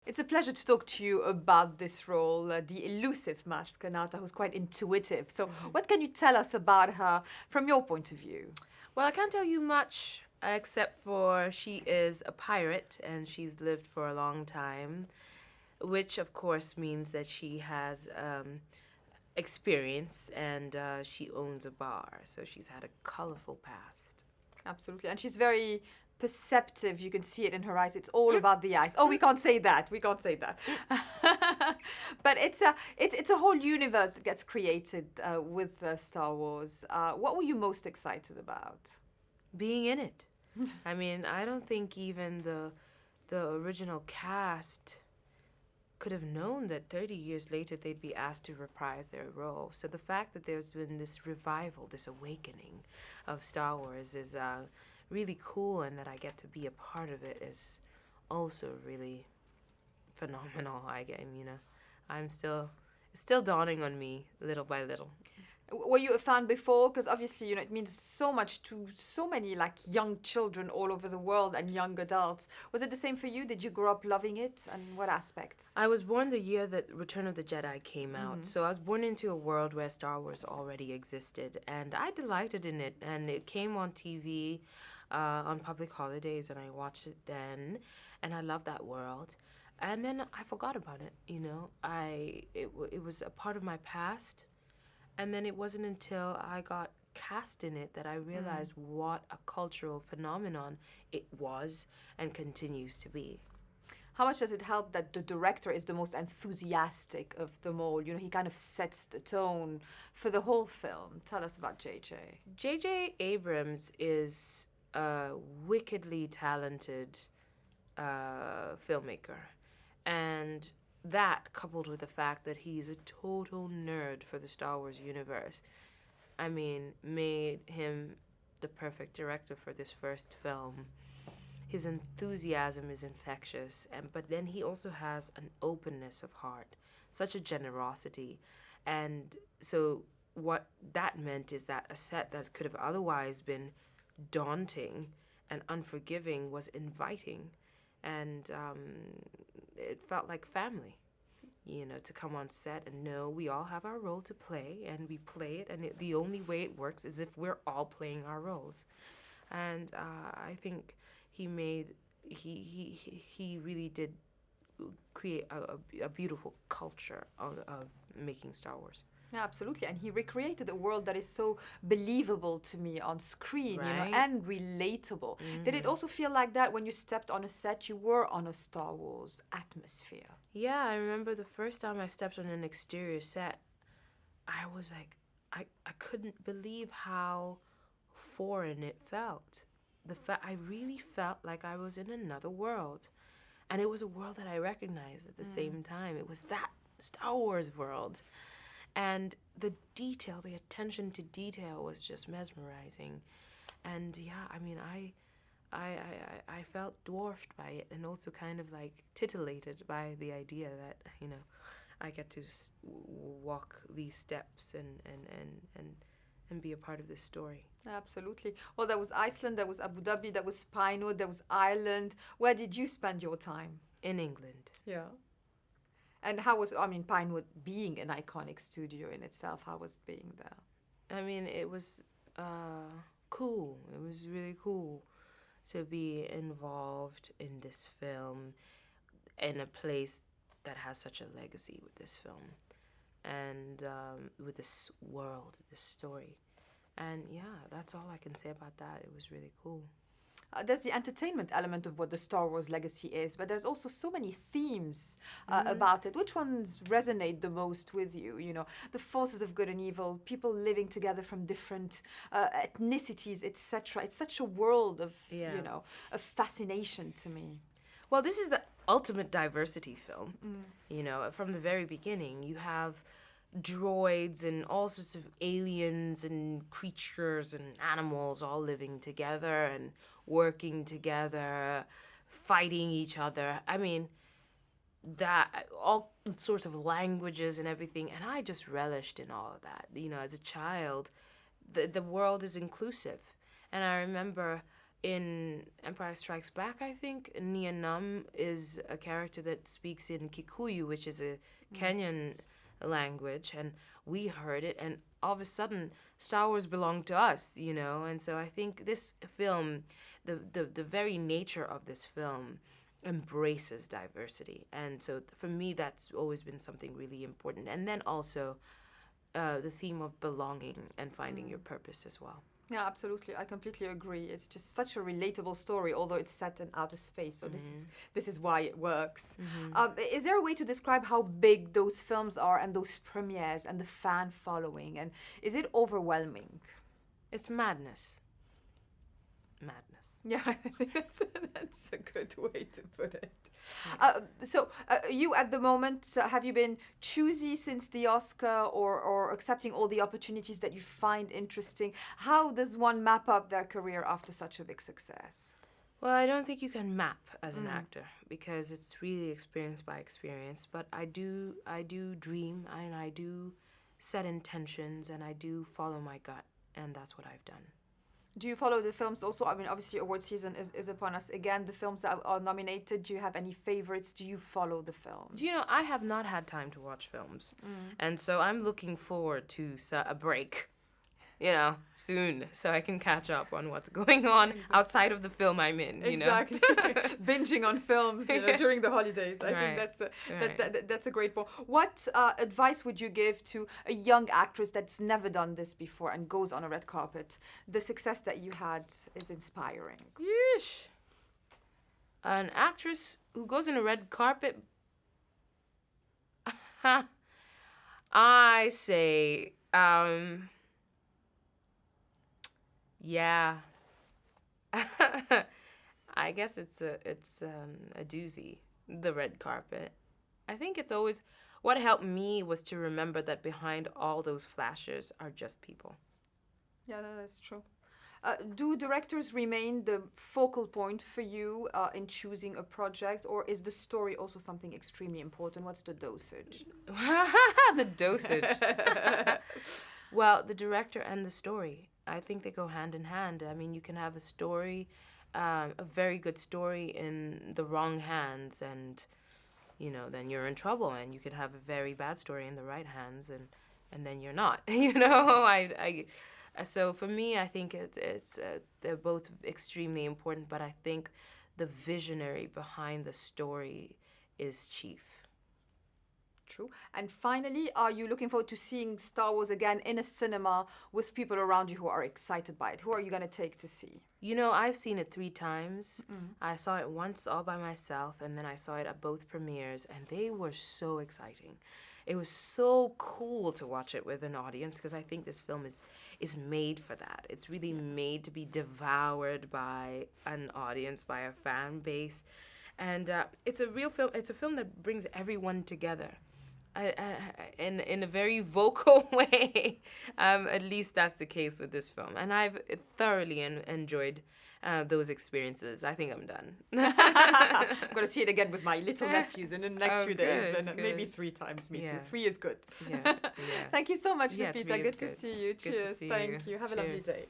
It's a pleasure to talk to you about this role, the elusive Mask Kanata, who's quite intuitive. So, what can you tell us about her from your point of view? Well, I can't tell you much except for she is a pirate and she's lived for a long time, which of course means that she has experience and she owns a bar. So she's had a colorful past. Absolutely. And she's very perceptive. You can see it in her eyes. It's all about the eyes. Oh, we can't say that. We can't say that. But it's a whole universe that gets created with Star Wars. What were you most excited about? Being in it. I mean, I don't think even the original cast could have known that 30 years later they'd be asked to reprise their role. So the fact that there's been this revival, this awakening of Star Wars is really cool, and that I get to be a part of it is also really phenomenal. I'm it's still dawning on me little by little. Were you a fan before? Because obviously, it means so much to so many like young children all over the world and young adults. Was it the same for you? Did you grow up loving it? And what aspects? I was born the year that Return of the Jedi came out, so I was born into a world where Star Wars already existed, and I delighted in it. And it came on TV on public holidays, and I watched it then, and I loved that world. And then I forgot about it. It was a part of my past. And then it wasn't until I got cast in it that I realized what a cultural phenomenon it was and continues to be. How much does it help that the director is the most enthusiastic of them all? He kind of sets the tone for the whole film. Tell us about JJ. JJ Abrams is a wickedly talented filmmaker. And that, coupled with the fact that he's a total nerd for the Star Wars universe, made him the perfect director for this first film. His enthusiasm is infectious, but then he also has an openness of heart, such a generosity. And so what that meant is that a set that could have otherwise been daunting and unforgiving was inviting. And it felt like family, to come on set and know we all have our role to play and we play it. And the only way it works is if we're all playing our roles. And I think he really did create a beautiful culture of making Star Wars. Yeah, absolutely. And he recreated a world that is so believable to me on screen, Right. and relatable. Did it also feel like that when you stepped on a set, you were on a Star Wars atmosphere? Yeah, I remember the first time I stepped on an exterior set, I was like, I couldn't believe how foreign it felt. I really felt like I was in another world. And it was a world that I recognized at the same time. It was that Star Wars world. And the detail, the attention to detail was just mesmerizing. And yeah, I felt dwarfed by it, and also kind of like titillated by the idea that, I get to walk these steps and be a part of this story. Absolutely. Well, there was Iceland, there was Abu Dhabi, there was Pinewood, there was Ireland. Where did you spend your time? In England. Yeah. And how was, Pinewood being an iconic studio in itself, how was being there? It was cool. It was really cool to be involved in this film in a place that has such a legacy with this film and with this world, this story. And yeah, that's all I can say about that. It was really cool. There's the entertainment element of what the Star Wars legacy is, but there's also so many themes about it. Which ones resonate the most with you? The forces of good and evil, people living together from different ethnicities, etc. It's such a world of, of fascination to me. Well, this is the ultimate diversity film. From the very beginning, you have droids and all sorts of aliens and creatures and animals all living together and working together, fighting each other. That all sorts of languages and everything, and I just relished in all of that. As a child, the world is inclusive, and I remember in Empire Strikes Back, I think, Nia Num is a character that speaks in Kikuyu, which is a Kenyan language, and we heard it, and all of a sudden, Star Wars belonged to us, you know? And so I think this film, the very nature of this film embraces diversity. And so for me, that's always been something really important. And then also the theme of belonging and finding your purpose as well. Yeah, absolutely. I completely agree. It's just such a relatable story, although it's set in outer space. So this is why it works. Is there a way to describe how big those films are and those premieres and the fan following? And is it overwhelming? It's madness. Madness. Yeah, I think that's a good way to put it. So you at the moment, have you been choosy since the Oscar or accepting all the opportunities that you find interesting? How does one map up their career after such a big success? Well, I don't think you can map as an actor because it's really experience by experience. But I do dream and I do set intentions and I do follow my gut, and that's what I've done. Do you follow the films also? I mean, obviously award season is upon us again. The films that are nominated, do you have any favorites? Do you follow the films? Do you know, I have not had time to watch films. And so I'm looking forward to a break, you know, soon, so I can catch up on what's going on outside of the film I'm in, you know? Binging on films, you know, during the holidays. I think that's a great point. What advice would you give to a young actress that's never done this before and goes on a red carpet? The success that you had is inspiring. Yeesh. An actress who goes on a red carpet? I say, yeah. I guess it's a doozy, the red carpet. I think it's always, what helped me was to remember that behind all those flashes are just people. Yeah, that's true. Do directors remain the focal point for you in choosing a project, or is the story also something extremely important? What's the dosage? The dosage. Well, the director and the story. I think they go hand in hand. I mean, you can have a story, a very good story in the wrong hands, and, you know, then you're in trouble. And you could have a very bad story in the right hands, and then you're not. You know, so for me, I think it's they're both extremely important. But I think the visionary behind the story is chief. True. And finally, are you looking forward to seeing Star Wars again in a cinema with people around you who are excited by it? Who are you going to take to see? You know, I've seen it 3 times. I saw it once all by myself, and then I saw it at both premieres, and they were so exciting. It was so cool to watch it with an audience because I think this film is made for that. It's really made to be devoured by an audience, by a fan base. And it's a real film. It's a film that brings everyone together. In a very vocal way. At least that's the case with this film. And I've thoroughly enjoyed those experiences. I think I'm done. I'm going to see it again with my little nephews in the next few days. Then maybe 3 times, me too. 3 is good. Yeah. Thank you so much, Yeah, Lupita. Good to see you. Good to Cheers. see Thank you. Have a lovely day.